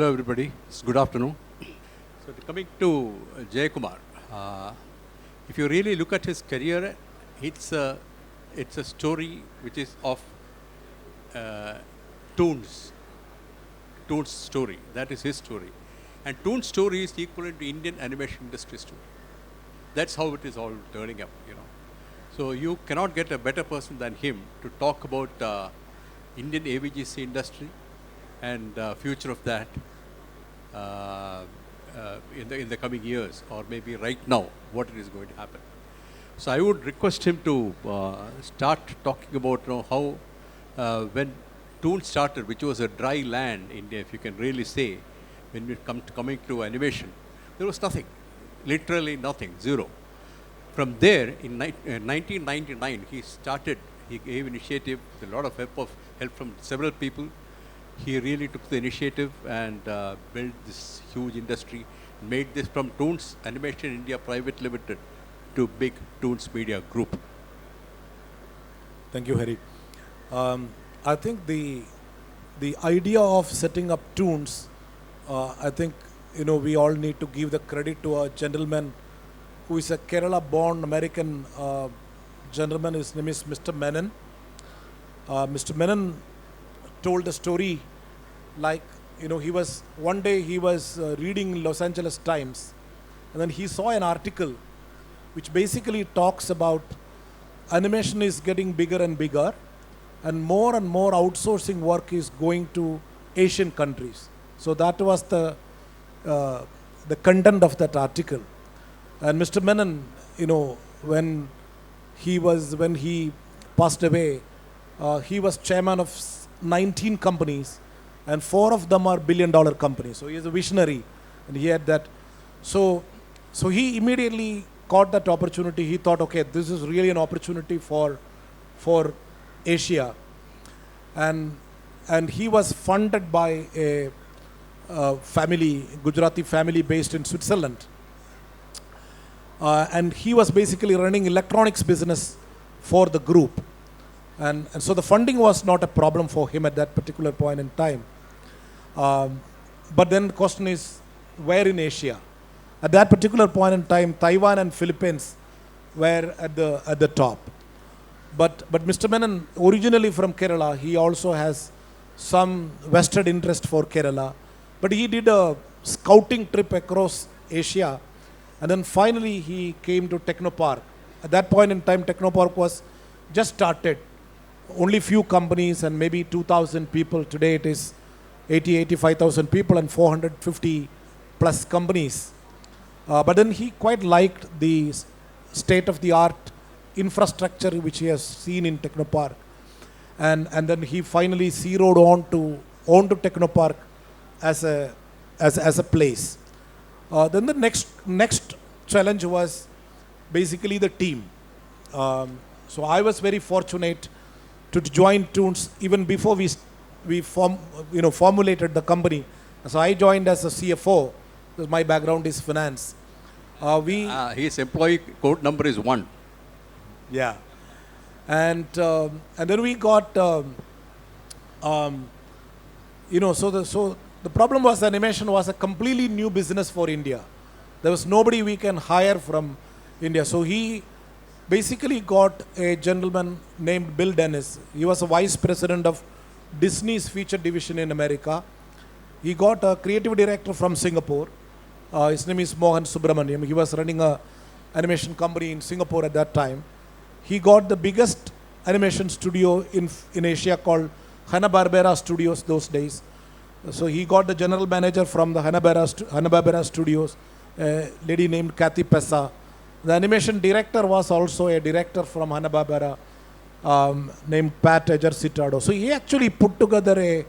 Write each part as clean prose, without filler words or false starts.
Hello everybody, it's good afternoon. So coming to Jayakumar, if you really look at his career, it's a story which is of Toonz story, that is his story. And Toonz story is equivalent to Indian animation industry story. That's how it is all turning up, you know. So you cannot get a better person than him to talk about Indian AVGC industry and future of that in the coming years, or maybe right now, what it is going to happen. So I would request him to start talking about how when Toonz started, which was a dry land India, if you can really say, when it coming to animation, there was nothing, literally nothing, zero. From there, in 1999, he gave initiative with a lot of help from several people. He really took the initiative and built this huge industry, made this from Toonz Animation India Private Limited to big Toonz Media Group. Thank you, Hari. I think the idea of setting up Toonz, I think we all need to give the credit to a gentleman who is a Kerala-born American gentleman. His name is Mr. Menon. Mr. Menon told the story like, one day he was reading Los Angeles Times, and then he saw an article which basically talks about animation is getting bigger and bigger, and more outsourcing work is going to Asian countries. So that was the content of that article. And Mr. Menon, when he passed away, he was chairman of 19 companies, and 4 of them are billion-dollar companies. So he is a visionary, and he had that. So he immediately caught that opportunity. He thought, okay, this is really an opportunity for Asia, and he was funded by a family, Gujarati family based in Switzerland, and he was basically running electronics business for the group. And so the funding was not a problem for him at that particular point in time. But then the question is, where in Asia? At that particular point in time, Taiwan and Philippines were at the top. But Mr. Menon, originally from Kerala, he also has some vested interest for Kerala. But he did a scouting trip across Asia, and then finally he came to Technopark. At that point in time, Technopark was just started. Only few companies and maybe 2,000 people. Today it is 85,000 people and 450 plus companies. But then he quite liked the state-of-the-art infrastructure which he has seen in Technopark. And then he finally zeroed on to Technopark as a place. Then the next challenge was basically the team. So I was very fortunate to join Toonz even before we formulated the company. So I joined as a CFO because my background is finance. His employee code number is 1. Yeah, and then we got so the problem was animation was a completely new business for India. There was nobody we can hire from India. So he basically got a gentleman named Bill Dennis. He was a vice president of Disney's feature division in America. He got a creative director from Singapore. His name is Mohan Subramaniam. He was running a animation company in Singapore at that time. He got the biggest animation studio in Asia called Hanna-Barbera Studios those days. So he got the general manager from the Hanna-Barbera Studios, a lady named Kathy Pessa. The animation director was also a director from Hanna-Barbera named Pat Ejercitado. So he actually put together a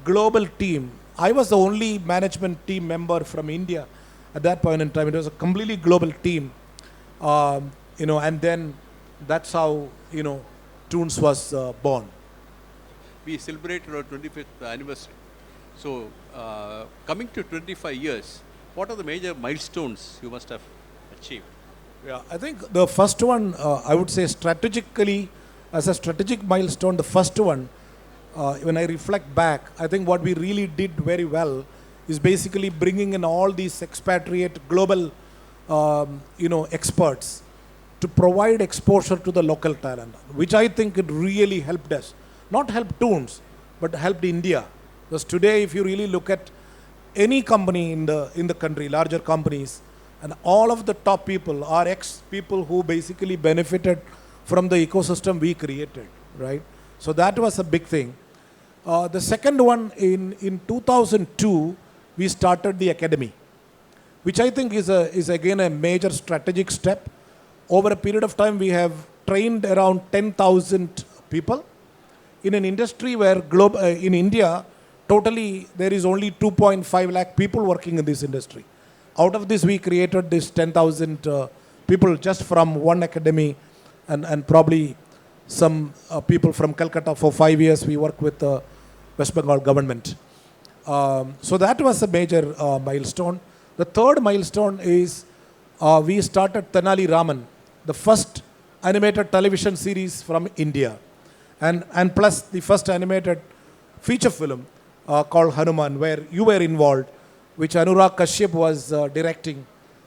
global team. I was the only management team member from India at that point in time. It was a completely global team, and then that's how Toonz was born. We celebrated our 25th anniversary. So coming to 25 years, what are the major milestones you must have achieved? Yeah, I think the first one, I would say strategically, as a strategic milestone, the first one, when I reflect back, I think what we really did very well is basically bringing in all these expatriate global, experts to provide exposure to the local talent, which I think it really helped us. Not helped Toonz, but helped India. Because today, if you really look at any company in the country, larger companies, and all of the top people are ex-people who basically benefited from the ecosystem we created, right? So that was a big thing. The second one, in 2002, we started the academy, which I think is again a major strategic step. Over a period of time, we have trained around 10,000 people in an industry where in India, totally there is only 2.5 lakh people working in this industry. Out of this, we created this 10,000 people just from one academy, and probably some people from Calcutta. For 5 years, we work with the West Bengal government. So that was a major milestone. The third milestone is we started Tenali Raman, the first animated television series from India, and plus the first animated feature film called Hanuman, where you were involved, which Anurag Kashyap was directing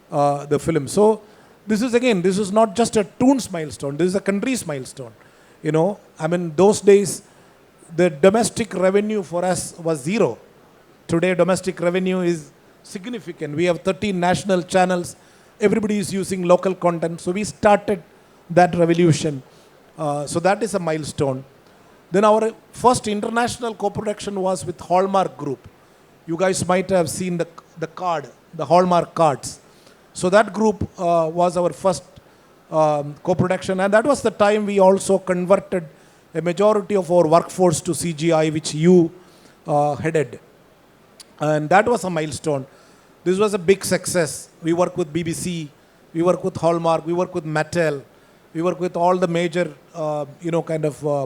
the film. So this is not just a Toonz milestone, this is a country's milestone. Those days, the domestic revenue for us was zero. Today, domestic revenue is significant. We have 13 national channels. Everybody is using local content. So we started that revolution. So that is a milestone. Then our first international co-production was with Hallmark Group. You guys might have seen the card, the Hallmark cards. So that group was our first co-production. And that was the time we also converted a majority of our workforce to CGI, which you headed. And that was a milestone. This was a big success. We work with BBC, we work with Hallmark, we work with Mattel, we work with all the major,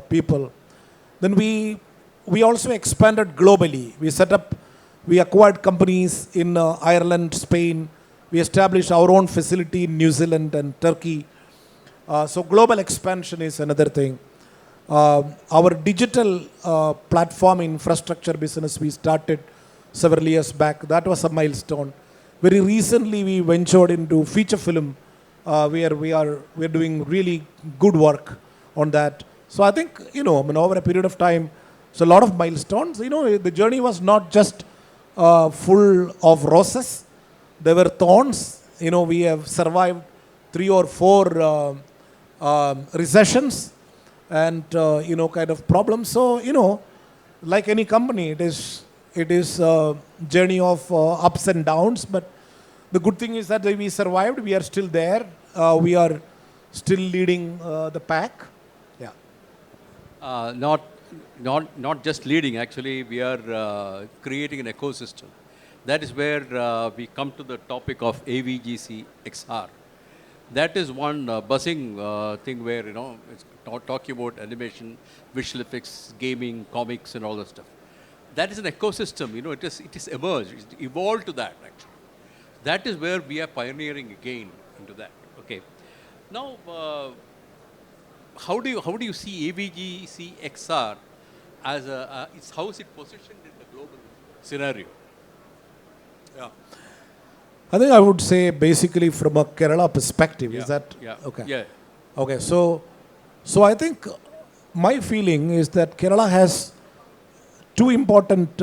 people. Then we also expanded globally. We acquired companies in Ireland, Spain. We established our own facility in New Zealand and Turkey. So global expansion is another thing. Our digital platform infrastructure business we started several years back. That was a milestone. Very recently we ventured into feature film, where we're doing really good work on that. So I think, over a period of time, so a lot of milestones. The journey was not just full of roses. There were thorns. We have survived 3 or 4 recessions and, problems. So, like any company, it is a journey of ups and downs. But the good thing is that we survived. We are still there. We are still leading the pack. Yeah. Not just leading, actually, we are creating an ecosystem. That is where we come to the topic of AVGC-XR. That is one buzzing thing where, it's talking about animation, visual effects, gaming, comics, and all that stuff. That is an ecosystem, it is emerged, it's evolved to that, actually. That is where we are pioneering again into that. Okay. Now, how do you see AVGC-XR as how is it positioned in the global scenario? Yeah. I think I would say basically from a Kerala perspective, is that okay? Yeah. Okay, so I think my feeling is that Kerala has 2 important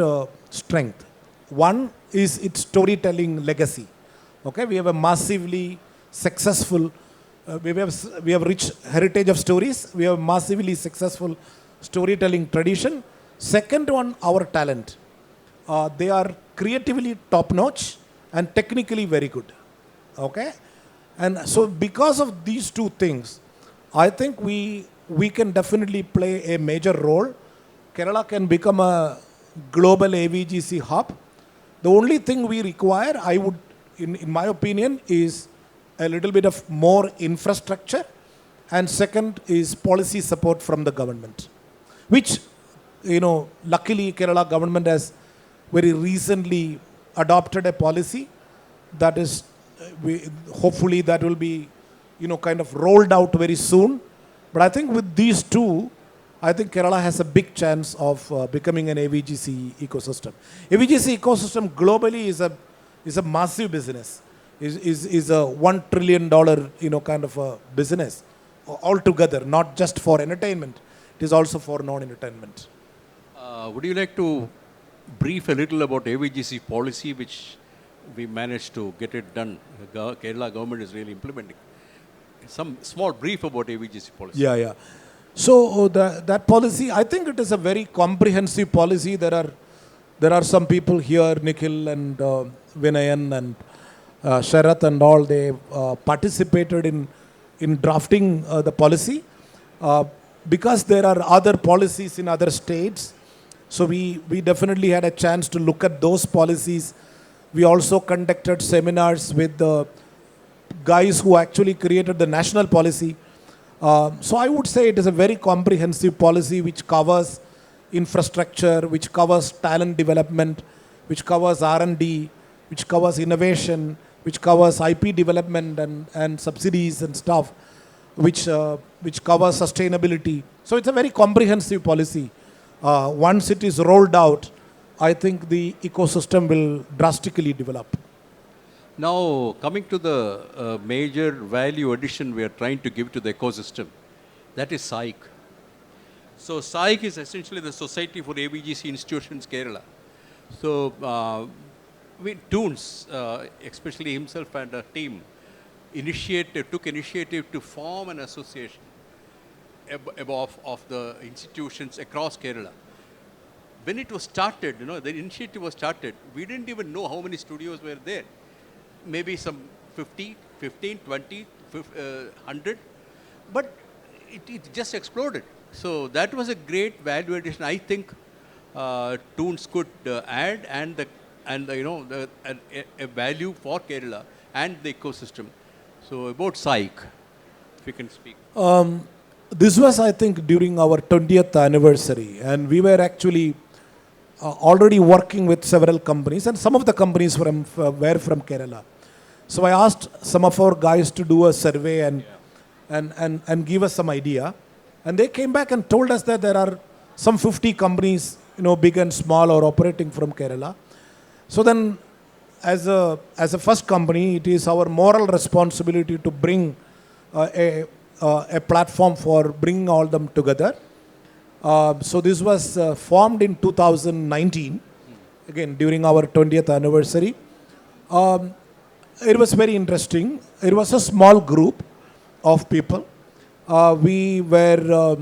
strengths. One is its storytelling legacy. Okay, we have a massively successful, we have rich heritage of stories. We have massively successful storytelling tradition. Second one, our talent. They are creatively top-notch and technically very good. Okay? And so because of these 2 things, I think we can definitely play a major role. Kerala can become a global AVGC hub. The only thing we require, in my opinion, is a little bit of more infrastructure, and second is policy support from the government, which, luckily Kerala government has very recently adopted a policy that is, hopefully that will be, rolled out very soon. But I think with these 2, I think Kerala has a big chance of becoming an AVGC ecosystem. AVGC ecosystem globally is a massive business. Is a $1 trillion kind of a business altogether, not just for entertainment. It is also for non-entertainment. Would you like to brief a little about AVGC policy, which we managed to get it done? Kerala government is really implementing. Some small brief about AVGC policy. Yeah. So that policy, I think it is a very comprehensive policy. There are some people here, Nikhil and Vinayan and Sharath and all. They participated in drafting the policy because there are other policies in other states. So we definitely had a chance to look at those policies. We also conducted seminars with the guys who actually created the national policy. So I would say it is a very comprehensive policy which covers infrastructure, which covers talent development, which covers R&D, which covers innovation, which covers IP development and subsidies and stuff, which covers sustainability. So it's a very comprehensive policy. Once it is rolled out, I think the ecosystem will drastically develop. Now, coming to the major value addition we are trying to give to the ecosystem, that is SAIC. So SAIC is essentially the Society for AVGC Institutions Kerala. So Toonz, especially himself and a team, took initiative to form an association of the institutions across Kerala. When it was started, the initiative was started, we didn't even know how many studios were there. Maybe some 50, 15, 20, 100, but it just exploded. So that was a great value addition. I think Toonz could add a value for Kerala and the ecosystem. So about SAIC, if you can speak. This was, I think, during our 20th anniversary, and we were actually already working with several companies, and some of the companies were from Kerala. So I asked some of our guys to do a survey and give us some idea. And they came back and told us that there are some 50 companies, big and small, or operating from Kerala. So then, as a first company, it is our moral responsibility to bring a platform for bringing all them together. So this was formed in 2019, again during our 20th anniversary. It was very interesting. It was a small group of people. We were,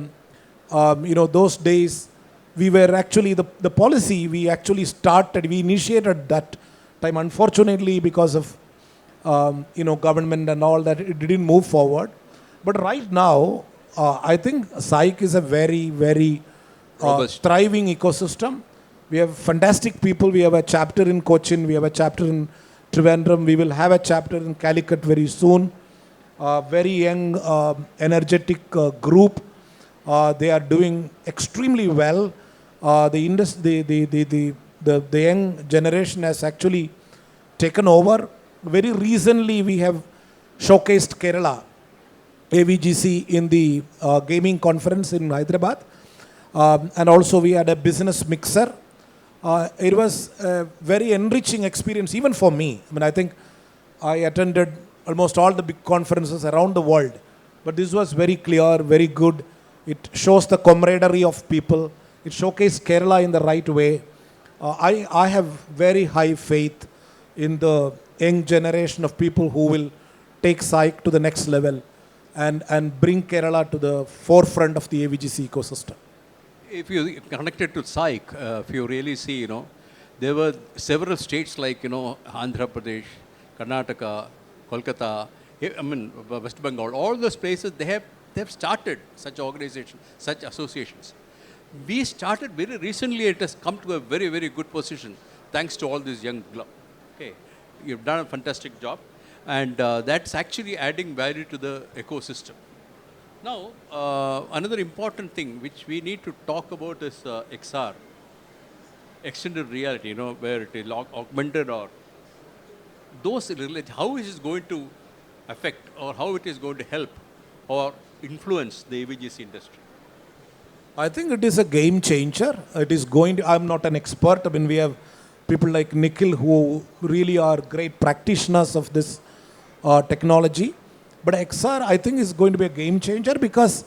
those days, we were actually, the policy we initiated that time. Unfortunately, because of, government and all that, it didn't move forward. But right now, I think SAIC is a very, very thriving ecosystem. We have fantastic people. We have a chapter in Cochin. We have a chapter in Trivandrum. We will have a chapter in Calicut very soon. Very young, energetic group. They are doing extremely well. The young generation has actually taken over. Very recently, we have showcased Kerala AVGC in the gaming conference in Hyderabad. And also we had a business mixer. It was a very enriching experience even for me. I think I attended almost all the big conferences around the world. But this was very clear, very good. It shows the camaraderie of people. It showcased Kerala in the right way. I have very high faith in the young generation of people who will take SAIC to the next level and bring Kerala to the forefront of the AVGC ecosystem. If you connected to SAIC, if you really see, there were several states like, Andhra Pradesh, Karnataka, Kolkata, West Bengal, all those places, they have started such organizations, such associations. We started very recently. It has come to a very, very good position, thanks to all these young blood. Okay, you've done a fantastic job, and that's actually adding value to the ecosystem. Now, another important thing which we need to talk about is XR, extended reality, where it is augmented or those, how is it going to affect or how it is going to help or influence the AVGC industry? I think it is a game changer. It is going to, I'm not an expert. I mean, we have people like Nikhil who really are great practitioners of this technology. But XR, I think, is going to be a game changer because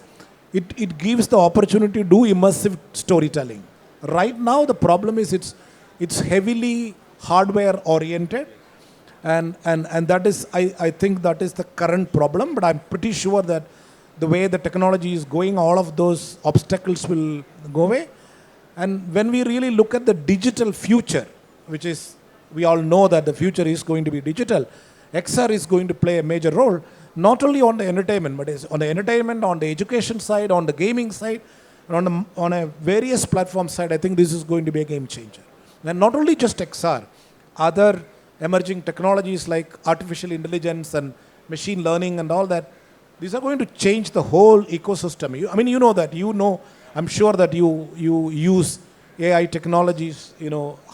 it gives the opportunity to do immersive storytelling. Right now, the problem is it's heavily hardware oriented. And that is, I think that is the current problem. But I'm pretty sure that the way the technology is going, all of those obstacles will go away. And when we really look at the digital future, which is, we all know that the future is going to be digital, XR is going to play a major role, not only on the entertainment, but on the entertainment, on the education side, on the gaming side, and on a various platform side. I think this is going to be a game changer. And not only just XR, other emerging technologies like artificial intelligence and machine learning and all that, these are going to change the whole ecosystem. You know that. I'm sure that you use AI technologies,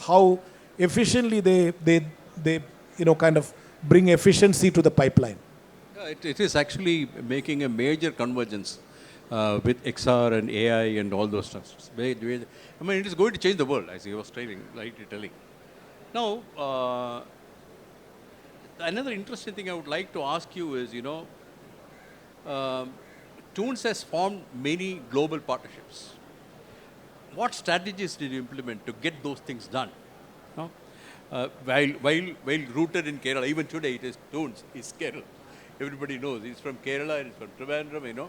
how efficiently they kind of bring efficiency to the pipeline. Yeah, it is actually making a major convergence with XR and AI and all those stuff. It is going to change the world, as you was telling. Now, another interesting thing I would like to ask you is, Toonz has formed many global partnerships. What strategies did you implement to get those things done? No? While rooted in Kerala, even today it is Toonz, is Kerala. Everybody knows he's from Kerala, he's from Trivandrum,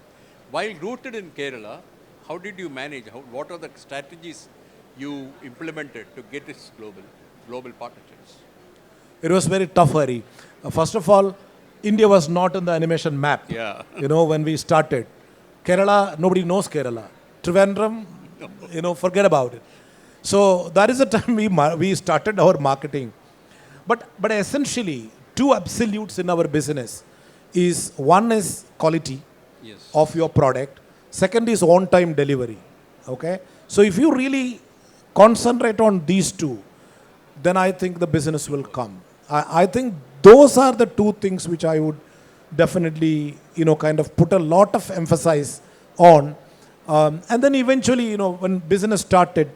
While rooted in Kerala, how did you manage? What are the strategies you implemented to get this global partnerships? It was very tough, Hari. First of all, India was not on the animation map. Yeah. When we started. Kerala, nobody knows Kerala. Trivandrum, forget about it. So that is the time we started our marketing. But essentially, two absolutes in our business is, one is quality of your product. Second is on-time delivery. Okay? So if you really concentrate on these two, then I think the business will come. I think those are the two things which I would definitely, kind of put a lot of emphasis on. And then eventually, when business started,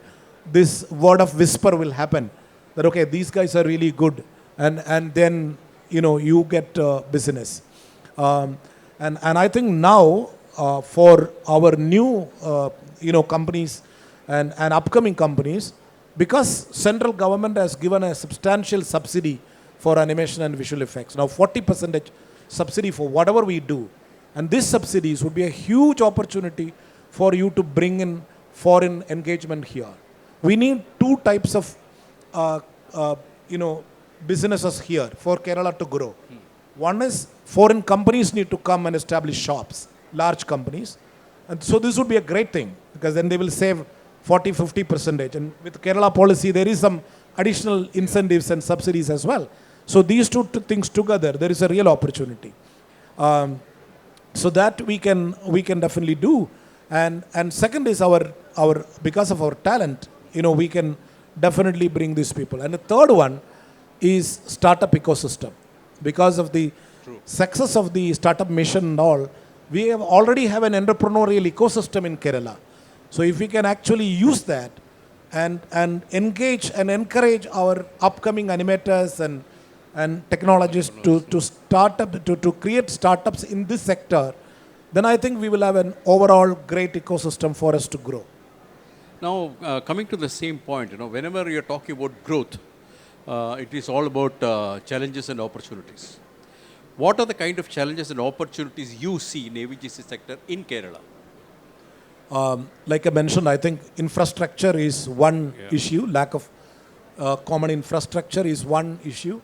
this word of whisper will happen that, okay, these guys are really good. And then, you get business. And I think now for our new, companies and upcoming companies, because central government has given a substantial subsidy for animation and visual effects. Now 40% subsidy for whatever we do. And these subsidies would be a huge opportunity for you to bring in foreign engagement here. We need two types of, businesses here for Kerala to grow. One is foreign companies need to come and establish shops, large companies. And so this would be a great thing because then they will save 40-50%. And with Kerala policy, there is some additional incentives and subsidies as well. So these two things together, there is a real opportunity. So that we can definitely do. And second is our because of our talent, we can definitely bring these people. And the third one is startup ecosystem. Because of the success of the startup mission and all, we already have an entrepreneurial ecosystem in Kerala. So if we can actually use that and engage and encourage our upcoming animators and technologists to create startups in this sector, then I think we will have an overall great ecosystem for us to grow. Now, coming to the same point, whenever you're talking about growth, it is all about challenges and opportunities. What are the kind of challenges and opportunities you see in AVGC sector in Kerala? Like I mentioned, I think infrastructure is one issue. Lack of common infrastructure is one issue.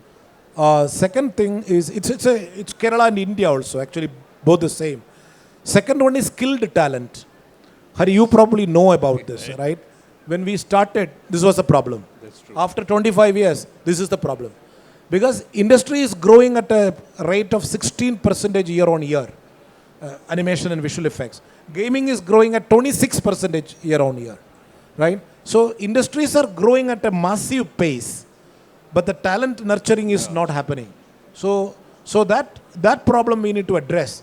Second thing is, it's Kerala and India also, actually both the same. Second one is skilled talent. Hari, you probably know about this, right? When we started, this was a problem. That's true. After 25 years, this is the problem. Because industry is growing at a rate of 16% year on year, animation and visual effects. Gaming is growing at 26% year on year, right? So industries are growing at a massive pace, but the talent nurturing is not happening. So that problem we need to address.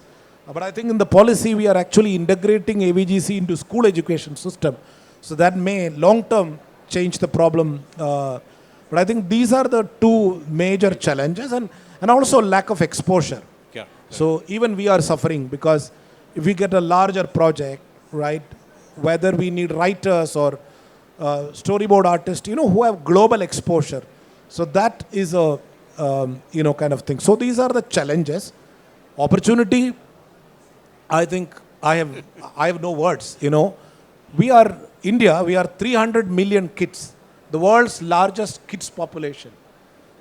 But I think in the policy we are actually integrating AVGC into school education system. So that may long term change the problem. But I think these are the two major challenges, and also lack of exposure. Yeah. So even we are suffering because if we get a larger project, right, whether we need writers or storyboard artists, who have global exposure. So that is a, kind of thing. So these are the challenges. Opportunity, I think I have no words, We are, India, we are 300 million kids, the world's largest kids population.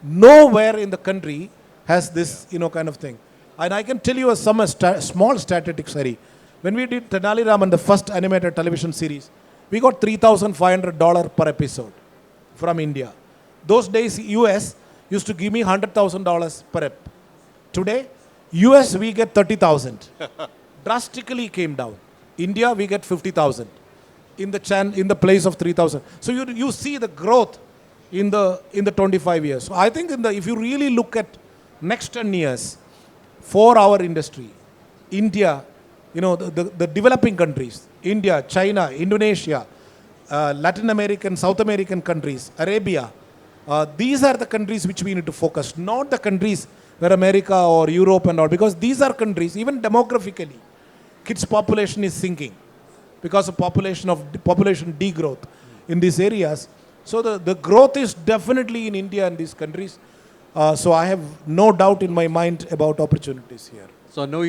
Nowhere in the country has this, kind of thing. And I can tell you small statistics, Hari. When we did Tenali Raman, the first animated television series, we got $3,500 per episode from India. Those days, US used to give me $100,000 per ep. Today, US we get 30,000. Drastically came down. India we get 50,000 in the place of 3,000. So you see the growth in the 25 years. So I think if you really look at next 10 years for our industry, India, the developing countries, India, China, Indonesia, Latin American, South American countries, Arabia, these are the countries which we need to focus, not the countries where America or Europe and all, because these are countries, even demographically, kids population is sinking because of population degrowth in these areas. So the growth is definitely in India and these countries. So I have no doubt in my mind about opportunities here. So now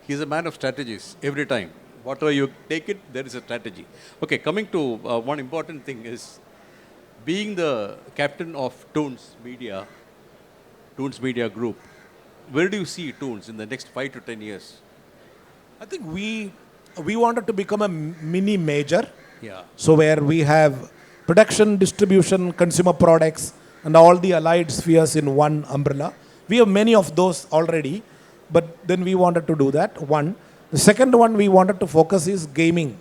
he's a man of strategies every time. Whatever you take it, there is a strategy. Okay, coming to one important thing is being the captain of Toonz Media Group. Where do you see Toonz in the next 5 to 10 years? I think we wanted to become a mini major. Yeah. So where we have production, distribution, consumer products, and all the allied spheres in one umbrella. We have many of those already, but then we wanted to do that, one. The second one we wanted to focus is gaming.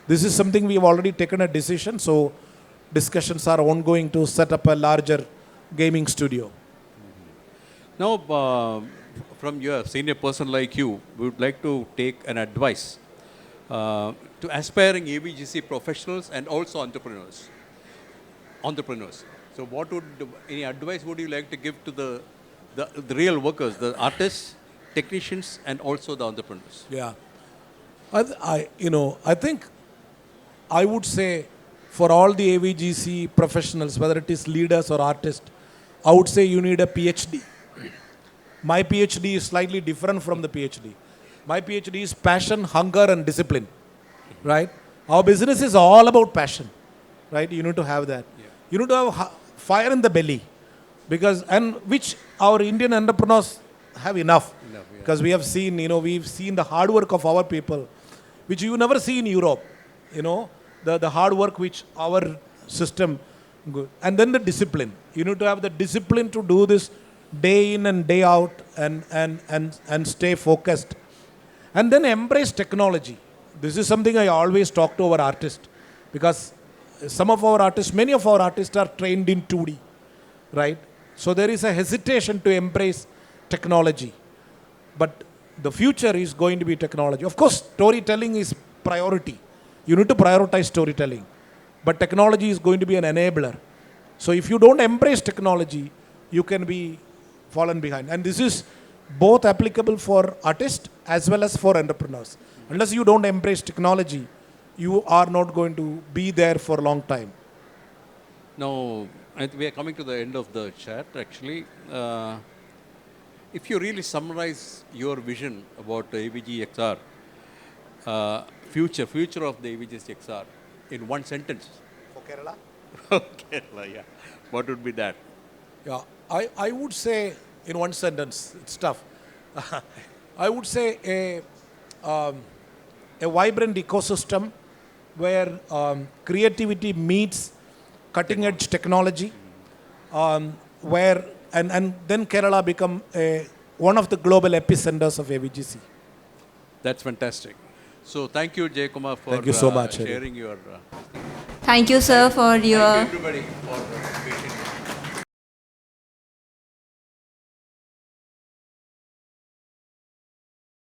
This is something we have already taken a decision, so discussions are ongoing to set up a larger gaming studio. Now, from your senior person like you, we would like to take an advice to aspiring AVGC professionals and also entrepreneurs. So any advice would you like to give to the real workers, the artists, technicians, and also the entrepreneurs? Yeah. I think I would say for all the AVGC professionals, whether it is leaders or artists, I would say you need a PhD. My PhD is slightly different from the PhD. My PhD is passion, hunger, and discipline, right? Our business is all about passion, right? You need to have that. Yeah. You need to have fire in the belly, which our Indian entrepreneurs have enough. Yeah. Because we have seen, we've seen the hard work of our people, which you never see in Europe. The hard work which our system, and then the discipline. You need to have the discipline to do this day in and day out and stay focused. And then embrace technology. This is something I always talk to our artists, because many of our artists are trained in 2D, right? So there is a hesitation to embrace technology. But the future is going to be technology. Of course, storytelling is priority. You need to prioritize storytelling. But technology is going to be an enabler. So if you don't embrace technology, you can be fallen behind. And this is both applicable for artists as well as for entrepreneurs. Unless you don't embrace technology, you are not going to be there for a long time. Now, we are coming to the end of the chat, actually. If you really summarize your vision about the AVG-XR, future of the AVG-XR in one sentence. For Kerala? Kerala, yeah. What would be that? Yeah, I would say in one sentence, it's tough. I would say a vibrant ecosystem where creativity meets cutting edge technology, and then Kerala become one of the global epicenters of AVGC. That's fantastic. So thank you, Jayakumar, for Thank you so much, sharing your... Thank you, sir, for your... Thank you, everybody, for